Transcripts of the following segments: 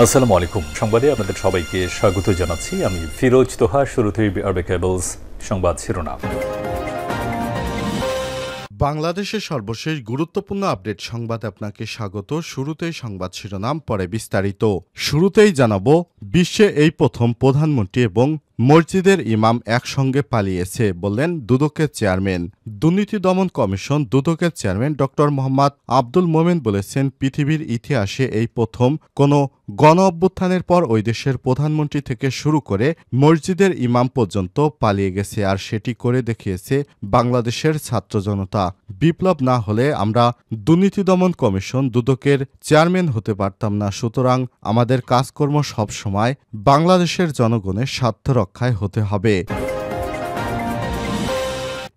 আসসালামু আলাইকুম। সংবাদে আপনাদের সবাইকে স্বাগত জানাচ্ছি। আমি ফিরোজ তোহা। শুরুতেই আরবে কেবলস সংবাদ শিরোনাম। বাংলাদেশের সর্বশেষ গুরুত্বপূর্ণ আপডেট সংবাদে আপনাকে স্বাগত। শুরুতেই সংবাদ শিরোনাম, পরে বিস্তারিত। শুরুতেই জানাবো, বিশ্বে এই প্রথম প্রধানমন্ত্রী এবং মসজিদের ইমাম একসঙ্গে পালিয়েছে, বললেন দুদকের চেয়ারম্যান। দুর্নীতি দমন কমিশন দুদকের চেয়ারম্যান ড মোহাম্মদ আব্দুল মোমেন বলেছেন, পৃথিবীর ইতিহাসে এই প্রথম কোনো গণ অভ্যুত্থানের পর ওই দেশের প্রধানমন্ত্রী থেকে শুরু করে মসজিদের ইমাম পর্যন্ত পালিয়ে গেছে, আর সেটি করে দেখিয়েছে বাংলাদেশের ছাত্র জনতা। বিপ্লব না হলে আমরা দুর্নীতি দমন কমিশন দুদকের চেয়ারম্যান হতে পারতাম না। সুতরাং আমাদের কাজকর্ম সবসময় বাংলাদেশের জনগণের স্বার্থ রক্ষায় হতে হবে।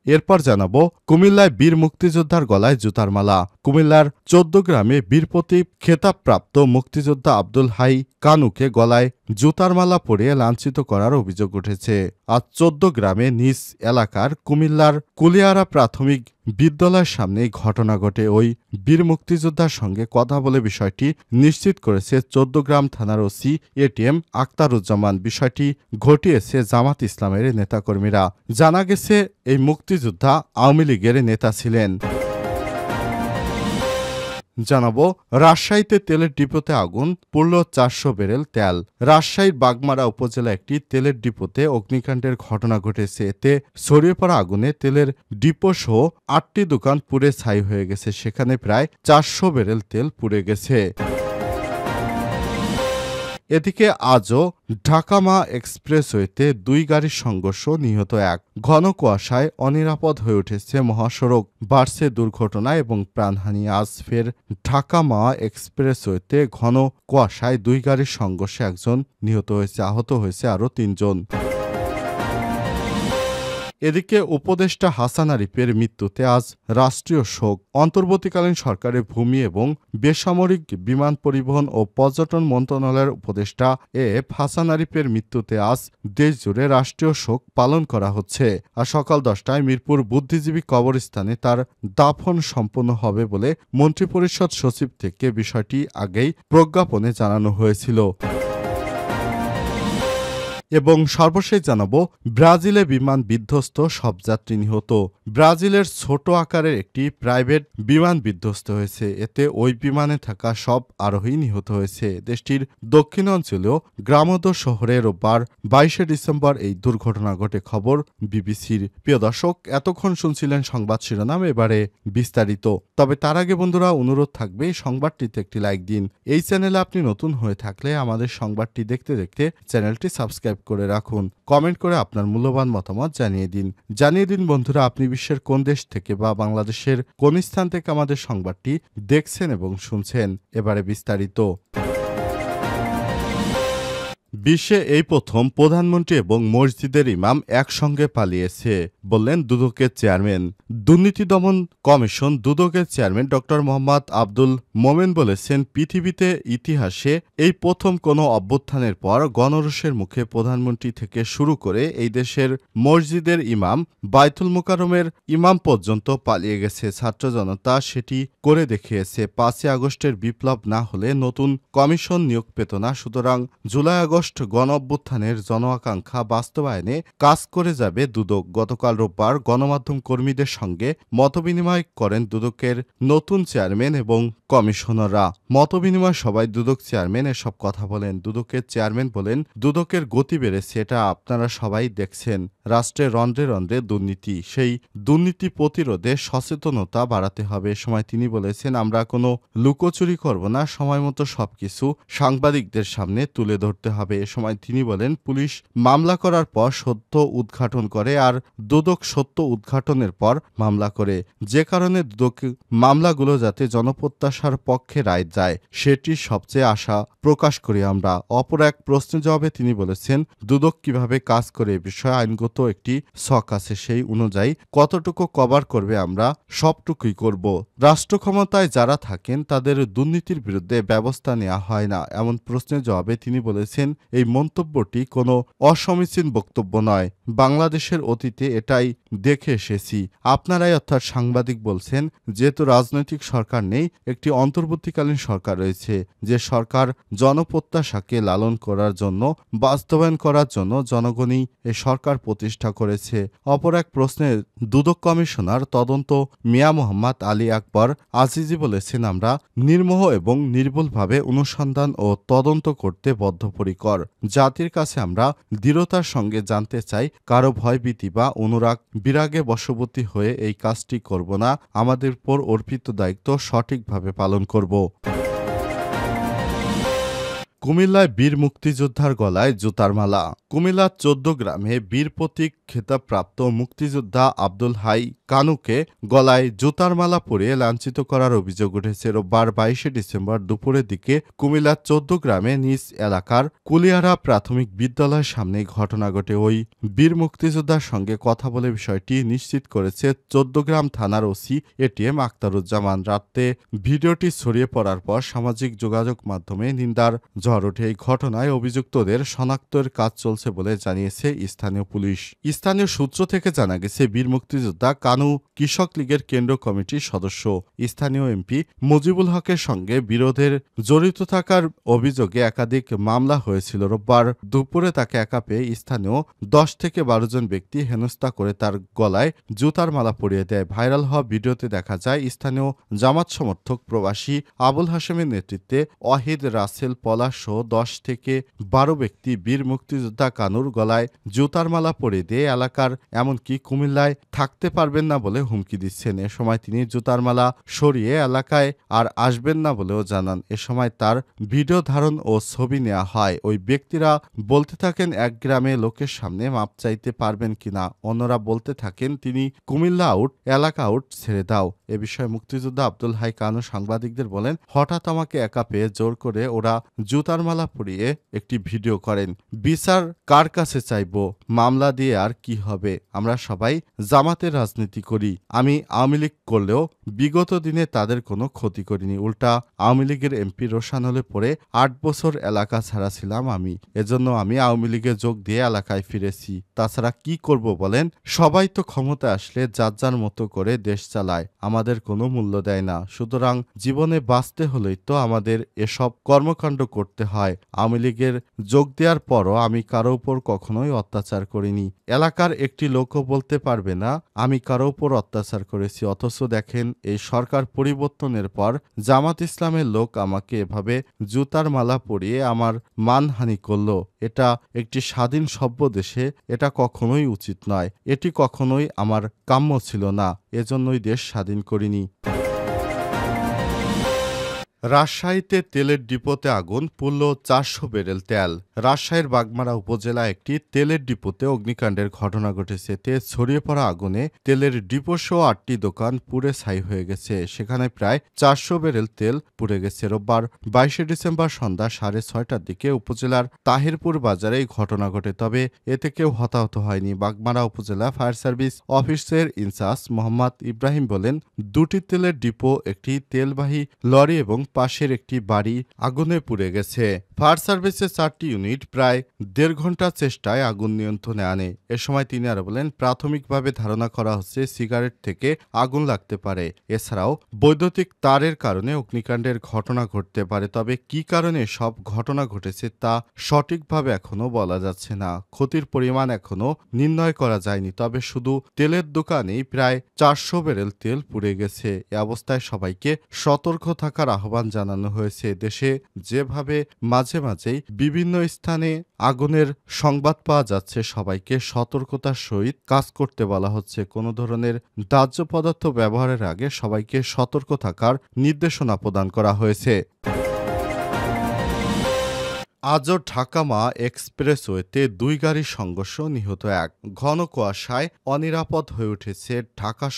এরপর জানাবো, কুমিল্লায় বীর মুক্তিযোদ্ধার গলায় জুতার মালা। কুমিল্লার ১৪ গ্রামে বীর প্রতীপ খেতাবপ্রাপ্ত মুক্তিযোদ্ধা আব্দুল হাই কানুকে গলায় জুতার মালা পরিয়ে লাঞ্ছিত করার অভিযোগ উঠেছে। আজ ১৪ গ্রামে নিজ এলাকার কুমিল্লার কুলিয়ারা প্রাথমিক বিদ্যালয়ের সামনে ঘটনা ঘটে। ওই বীর মুক্তিযোদ্ধার সঙ্গে কথা বলে বিষয়টি নিশ্চিত করেছে ১৪ গ্রাম থানার ওসি এটিএম আক্তারুজ্জামান। বিষয়টি ঘটিয়েছে জামাত ইসলামের নেতাকর্মীরা। জানা গেছে, এই মুক্তিযোদ্ধা আওয়ামী লীগের নেতা ছিলেন। জানাবো, রাজশাহীতে তেলের ডিপোতে আগুন, পুড়ল ৪০০ ব্যারেল তেল। রাজশাহীর বাগমারা উপজেলা একটি তেলের ডিপোতে অগ্নিকাণ্ডের ঘটনা ঘটেছে। এতে ছড়িয়ে পড়া আগুনে তেলের ডিপো সহ ৮টি দোকান পুড়ে ছাই হয়ে গেছে। সেখানে প্রায় ৪০০ ব্যারেল তেল পুড়ে গেছে। এদিকে আজও ঢাকা-মা এক্সপ্রেসওয়েতে ২ গাড়ির সংঘর্ষ, নিহত ১। ঘন কুয়াশায় অনিরাপদ হয়ে উঠেছে মহাসড়ক, বাড়ছে দুর্ঘটনা এবং প্রাণহানি। আজ ফের ঢাকা-মা এক্সপ্রেসওয়েতে ঘন কুয়াশায় ২ গাড়ির সংঘর্ষে একজন নিহত হয়েছে, আহত হয়েছে আরও ৩ জন। এদিকে উপদেষ্টা হাসান আরিফের মৃত্যুতে আজ রাষ্ট্রীয় শোক। অন্তর্বর্তীকালীন সরকারের ভূমি এবং বেসামরিক বিমান পরিবহন ও পর্যটন মন্ত্রণালয়ের উপদেষ্টা এফ হাসান আরিফের মৃত্যুতে আজ দেশজুড়ে রাষ্ট্রীয় শোক পালন করা হচ্ছে। আর সকাল ১০টায় মিরপুর বুদ্ধিজীবী কবরস্থানে তার দাফন সম্পন্ন হবে বলে মন্ত্রিপরিষদ সচিব থেকে বিষয়টি আগেই প্রজ্ঞাপনে জানানো হয়েছিল। এবং সর্বশেষ জানাবো, ব্রাজিলে বিমান বিধ্বস্ত, সব যাত্রী নিহত। ব্রাজিলের ছোট আকারের একটি প্রাইভেট বিমান বিধ্বস্ত হয়েছে। এতে ওই বিমানে থাকা সব আরোহী নিহত হয়েছে। দেশটির দক্ষিণাঞ্চলীয় গ্রামোদ শহরে রোববার ২২শে ডিসেম্বর এই দুর্ঘটনা ঘটে। খবর বিবিসির। প্রিয় দর্শক, এতক্ষণ শুনছিলেন সংবাদ শিরোনাম, এবারে বিস্তারিত। তবে তার আগে বন্ধুরা, অনুরোধ থাকবে সংবাদটিতে একটি লাইক দিন। এই চ্যানেলে আপনি নতুন হয়ে থাকলে আমাদের সংবাদটি দেখতে দেখতে চ্যানেলটি সাবস্ক্রাইব করে রাখুন। কমেন্ট করে আপনার মূল্যবান মতামত জানিয়ে দিন বন্ধুরা, আপনি বিশ্বের কোন দেশ থেকে বা বাংলাদেশের কোন স্থান থেকে আমাদের সংবাদটি দেখছেন এবং শুনছেন। এবারে বিস্তারিত। বিশ্বে এই প্রথম প্রধানমন্ত্রী এবং মসজিদের ইমাম একসঙ্গে পালিয়েছে, বললেন দুদকের চেয়ারম্যান। দুর্নীতি দমন কমিশন দুদকের চেয়ারম্যান ড মোহাম্মদ আব্দুল মোমেন বলেছেন, পৃথিবীতে ইতিহাসে এই প্রথম কোনো অভ্যুত্থানের পর গণরোষের মুখে প্রধানমন্ত্রী থেকে শুরু করে এই দেশের মসজিদের ইমাম, বায়তুল মোকাররমের ইমাম পর্যন্ত পালিয়ে গেছে। ছাত্র জনতা সেটি করে দেখিয়েছে। ৫ই আগস্টের বিপ্লব না হলে নতুন কমিশন নিয়োগ পেত না। সুতরাং জুলাই আগস্ট গণ অভ্যুত্থানের জন আকাঙ্ক্ষা বাস্তবায়নে কাজ করে যাবে দুদক। গতকাল রোববার গণমাধ্যম কর্মীদের সঙ্গে মতবিনিময় করেন দুদকের নতুন চেয়ারম্যান এবং কমিশনাররা। মতবিনিময় সভায় দুদক চেয়ারম্যান এসব কথা বলেন। দুদকের চেয়ারম্যান বলেন, দুদকের গতি বেড়েছে, এটা আপনারা সবাই দেখছেন। রাষ্ট্রের রন্ধ্রে রন্ধ্রে দুর্নীতি, সেই দুর্নীতি প্রতিরোধে সচেতনতা বাড়াতে হবে। এ সময় তিনি বলেছেন, আমরা কোনো লুকোচুরি করব না, সময় মতো সবকিছু সাংবাদিকদের সামনে তুলে ধরতে হবে। এ সময় তিনি বলেন, পুলিশ মামলা করার পর সত্য উদ্ঘাটন করে, আর দুদক সত্য উদ্ঘাটনের পর মামলা করে। যে কারণে দুদক মামলাগুলো যাতে জনপ্রত্যাশার পক্ষে রায় যায়, সেটি সবচেয়ে আশা প্রকাশ করি আমরা। অপর এক প্রশ্নের জবাবে তিনি বলেছেন, দুদক কিভাবে কাজ করে এ বিষয়ে আইনগত একটি ছক আছে, সেই অনুযায়ী কতটুকু কভার করবে আমরা সবটুকুই করব। রাষ্ট্র ক্ষমতায় যারা থাকেন তাদের দুর্নীতির বিরুদ্ধে ব্যবস্থা নেওয়া হয় না, এমন প্রশ্নের জবাবে তিনি বলেছেন, এই মন্তব্যটি কোনো অসমীচীন বক্তব্য নয়। বাংলাদেশের অতীতে এটাই দেখে এসেছি। আপনারাই অর্থাৎ সাংবাদিক বলছেন যেহেতু রাজনৈতিক সরকার নেই, একটি অন্তর্বর্তীকালীন সরকার রয়েছে, যে সরকার জনপ্রত্যাশাকে লালন করার জন্য, বাস্তবায়ন করার জন্য জনগণই এ সরকার প্রতিষ্ঠা করেছে। অপর এক প্রশ্নে দুদক কমিশনার তদন্ত মিয়া মোহাম্মদ আলী আকবর আজিজি বলেছেন, আমরা নির্মোহ এবং নির্ভুলভাবে অনুসন্ধান ও তদন্ত করতে বদ্ধপরিকর। জাতির কাছে আমরা দৃঢ়তার সঙ্গে জানতে চাই, কারো ভয়ভীতি বা অনুরাগ বিরাগে বশবর্তী হয়ে এই কাজটি করব না। আমাদের উপর অর্পিত দায়িত্ব সঠিকভাবে পালন করব। কুমিল্লায় বীর মুক্তিযোদ্ধার গলায় জুতার মালা। কুমিল্লার ১৪ গ্রামে বীর প্রতীক খেতাবপ্রাপ্ত মুক্তিযোদ্ধা আব্দুল হাই কানুকে গলায় জুতার মালা পরিয়ে লাঞ্ছিত করার অভিযোগ উঠেছে। রোববার ২২শে ডিসেম্বর দুপুরের দিকে কুমিল্লার ১৪ গ্রামে নিজ এলাকার কুলিয়ারা প্রাথমিক বিদ্যালয়ের সামনে ঘটনা ঘটে। ওই বীর মুক্তিযোদ্ধার সঙ্গে কথা বলে বিষয়টি নিশ্চিত করেছে ১৪ গ্রাম থানার ওসি এটিএম আখতারুজ্জামান। রাতে ভিডিওটি ছড়িয়ে পড়ার পর সামাজিক যোগাযোগ মাধ্যমে নিন্দার ঝড় ওঠে। এই ঘটনায় অভিযুক্তদের শনাক্তের কাজ চলছে বলে জানিয়েছে স্থানীয় পুলিশ। স্থানীয় সূত্র থেকে জানা গেছে, বীর মুক্তিযোদ্ধা কানু কৃষক লীগের কেন্দ্র কমিটির সদস্য। স্থানীয় এমপি মুজিবুল হকের সঙ্গে বিরোধের জড়িত থাকার অভিযোগে একাধিক মামলা হয়েছিল। রোববার দুপুরে তাকে একা পেয়ে স্থানীয় ১০ থেকে ১২ জন ব্যক্তি হেনস্থা করে তার গলায় জুতার মালা পরিয়ে দেয়। ভাইরাল হওয়া ভিডিওতে দেখা যায় স্থানীয় জামাত সমর্থক প্রবাসী আবুল হাশেমের নেতৃত্বে ওয়াহিদ, রাসেল, পলাশ সহ ১০ থেকে ১২ ব্যক্তি বীর মুক্তিযোদ্ধা কানুর গলায় জুতার মালা পরিয়ে দিয়ে এলাকার এমনকি কুমিল্লায় থাকতে পারবেন না বলে হুমকি দিচ্ছেন। এ সময় তিনি জুতার মালা সরিয়ে এলাকায় আর আসবেন না বলেও জানান। এ সময় তার ভিডিও ধারণ ও ছবি নেওয়া হয়। ওই ব্যক্তিরা বলতে থাকেন, এক গ্রামে লোকের সামনে মাপ চাইতে পারবেন কিনা। অন্যরা বলতে থাকেন, তিনি কুমিল্লা আউট, এলাকা আউট, ছেড়ে দাও। এ বিষয়ে মুক্তিযোদ্ধা আব্দুল হাই কানু সাংবাদিকদের বলেন, হঠাৎ আমাকে একা পেয়ে জোর করে ওরা জুতার মালা পরিয়ে একটি ভিডিও করেন। বিচার কার কাছে চাইব? মামলা দিয়ে আর কি হবে? আমরা সবাই জামাতের রাজনীতি করি। আমি আওয়ামী লীগ করলেও বিগত দিনে তাদের কোনো ক্ষতি করিনি। উল্টা আওয়ামী লীগের এমপি রোশানলে পড়ে ৮ বছর এলাকা ছাড়া ছিলাম আমি। এজন্য আমি আওয়ামী লীগে যোগ দিয়ে এলাকায় ফিরেছি। তাছাড়া কি করব বলেন? সবাই তো ক্ষমতা আসলে যার যার মতো করে দেশ চালায়, আমাদের কোনো মূল্য দেয় না। সুতরাং জীবনে বাঁচতে হলেই তো আমাদের এসব কর্মকাণ্ড করতে হয়। আওয়ামী লীগের যোগ দেওয়ার পরও আমি কারো উপর কখনোই অত্যাচার করিনি। এলাকার একটি লোকও বলতে পারবে না আমি কারো উপর অত্যাচার করেছি। অথচ দেখেন, এই সরকার পরিবর্তনের পর জামাত ইসলামের লোক আমাকে এভাবে জুতার মালা পরিয়ে আমার মানহানি করল। এটা একটি স্বাধীন সভ্য দেশে এটা কখনোই উচিত নয়। এটি কখনোই আমার কাম্য ছিল না। এজন্যই দেশ স্বাধীন করিনি। রাজশাহীতে তেলের ডিপোতে আগুন, পুড়ল ৪০০ ব্যারেল তেল। রাজশাহীর বাগমারা উপজেলা একটি তেলের ডিপোতে অগ্নিকাণ্ডের ঘটনা ঘটেছে। এতে ছড়িয়ে পড়া আগুনে তেলের ডিপো সহ ৮টি দোকান পুড়ে ছাই হয়ে গেছে। সেখানে প্রায় ৪০০ ব্যারেল তেল পুড়ে গেছে। রোববার ২২শে ডিসেম্বর সন্ধ্যা ৬:৩০টার দিকে উপজেলার তাহিরপুর বাজারে এই ঘটনা ঘটে। তবে এতে কেউ হতাহত হয়নি। বাগমারা উপজেলা ফায়ার সার্ভিস অফিসের ইনচার্জ মোহাম্মদ ইব্রাহিম বলেন, দুটি তেলের ডিপো, একটি তেলবাহী লরি এবং পাশের একটি বাড়ি আগুনে পুড়ে গেছে। ফায়ার সার্ভিসের ৪টি ইউনিট প্রায় ১.৫ ঘন্টা চেষ্টায় আগুন নিয়ন্ত্রণে আনে। এ সময় তিনি আরো বলেন, প্রাথমিকভাবে ধারণা করা হচ্ছে সিগারেট থেকে আগুন লাগতে পারে। এছাড়াও বৈদ্যুতিক তারের কারণে অগ্নিকাণ্ডের ঘটনা ঘটতে পারে। তবে কি কারণে সব ঘটনা ঘটেছে তা সঠিকভাবে এখনো বলা যাচ্ছে না। ক্ষতির পরিমাণ এখনো নির্ণয় করা যায়নি। তবে শুধু তেলের দোকানেই প্রায় ৪০০ ব্যারেল তেল পুড়ে গেছে। এ অবস্থায় সবাইকে সতর্ক থাকার আহ্বান জানানো হয়েছে। দেশে যেভাবে মাঝে মাঝেই বিভিন্ন স্থানে আগুনের সংবাদ পাওয়া যাচ্ছে, সবাইকে সতর্কতার সহিত কাজ করতে বলা হচ্ছে। কোনো ধরনের দাহ্য পদার্থ ব্যবহারের আগে সবাইকে সতর্ক থাকার নির্দেশনা প্রদান করা হয়েছে। আজও ঢাকা-মা এক্সপ্রেসওয়েতে ২ গাড়ির সংঘর্ষ, নিহত ১। ঘন কুয়াশায় অনিরাপদ হয়ে উঠেছে ঢাকা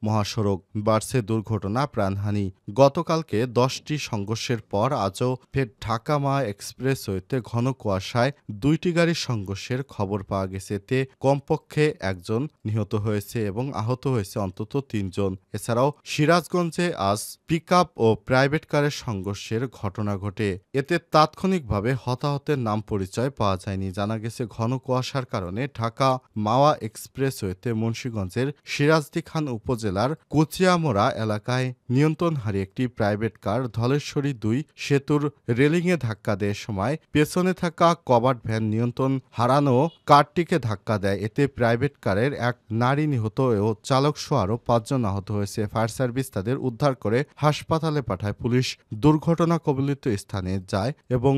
মহাসড়ক, বাড়ছে দুর্ঘটনা, প্রাণহানি। গতকালকে ১০টি সংঘর্ষের পর আজও ফের ঢাকা-মা এক্সপ্রেসওয়েতে ঘন কুয়াশায় ২টি গাড়ির সংঘর্ষের খবর পাওয়া গেছে। এতে কমপক্ষে ১ জন নিহত হয়েছে এবং আহত হয়েছে অন্তত ৩ জন। এছাড়াও সিরাজগঞ্জে আজ পিকআপ ও প্রাইভেট কারের সংঘর্ষের ঘটনা ঘটে। এতে তাৎক্ষণিকভাবে হতাহতের নাম পরিচয় পাওয়া যায়নি। জানা গেছে, ঘন কুয়াশার কারণে ঢাকা মাওয়া এক্সপ্রেসওয়েতে মুন্সিগঞ্জের সিরাজদি খান উপজেলার কুচিয়ামোড়া এলাকায় নিয়ন্ত্রণ হারিয়ে একটি প্রাইভেট কার ধলেশ্বরী ২ সেতুর রেলিংয়ে ধাক্কা দেওয়ার সময় পেছনে থাকা কভার্ড ভ্যান নিয়ন্ত্রণ হারানো কারটিকে ধাক্কা দেয়। এতে প্রাইভেট কারের এক নারী নিহত ও চালকসহ আরও ৫ জন আহত হয়েছে। ফায়ার সার্ভিস তাদের উদ্ধার করে হাসপাতালে পাঠায়। পুলিশ দুর্ঘটনা কবলিত স্থানে যায় এবং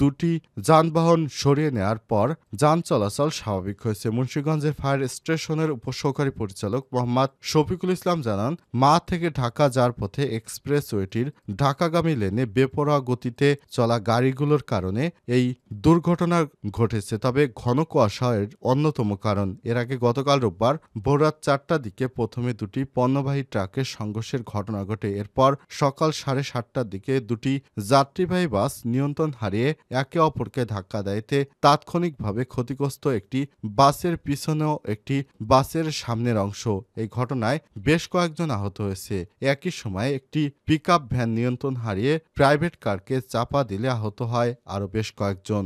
দুটি যানবাহন সরিয়ে নেওয়ার পর যান চলাচল স্বাভাবিক হয়েছে। মুন্সিগঞ্জের ফায়ার স্টেশনের উপসহকারী পরিচালক মোহাম্মদ শফিকুল ইসলাম জানান, মা থেকে ঢাকা যাওয়ার পথে এক্সপ্রেসওয়েটির ঢাকাগামী লেনে বেপরোয়া গতিতে চলা গাড়িগুলোর কারণে এই দুর্ঘটনা ঘটেছে। তবে ঘন কুয়াশা এর অন্যতম কারণ। এর আগে গতকাল রোববার ভোররাত ৪টার দিকে প্রথমে দুটি পণ্যবাহী ট্রাকের সংঘর্ষের ঘটনা ঘটে। এরপর সকাল ৭:৩০টার দিকে দুটি যাত্রীবাহী বাস নিয়ন্ত্রণ হারিয়ে একে অপরকে ধাক্কা দেয়। এতে তাৎক্ষণিকভাবে ক্ষতিগ্রস্ত একটি বাসের পিছনেও একটি বাসের সামনের অংশ। এই ঘটনায় বেশ কয়েকজন আহত হয়েছে। একই সময় একটি পিকআপ ভ্যান নিয়ন্ত্রণ হারিয়ে প্রাইভেট কারকে চাপা দিলে আহত হয় আরও বেশ কয়েকজন।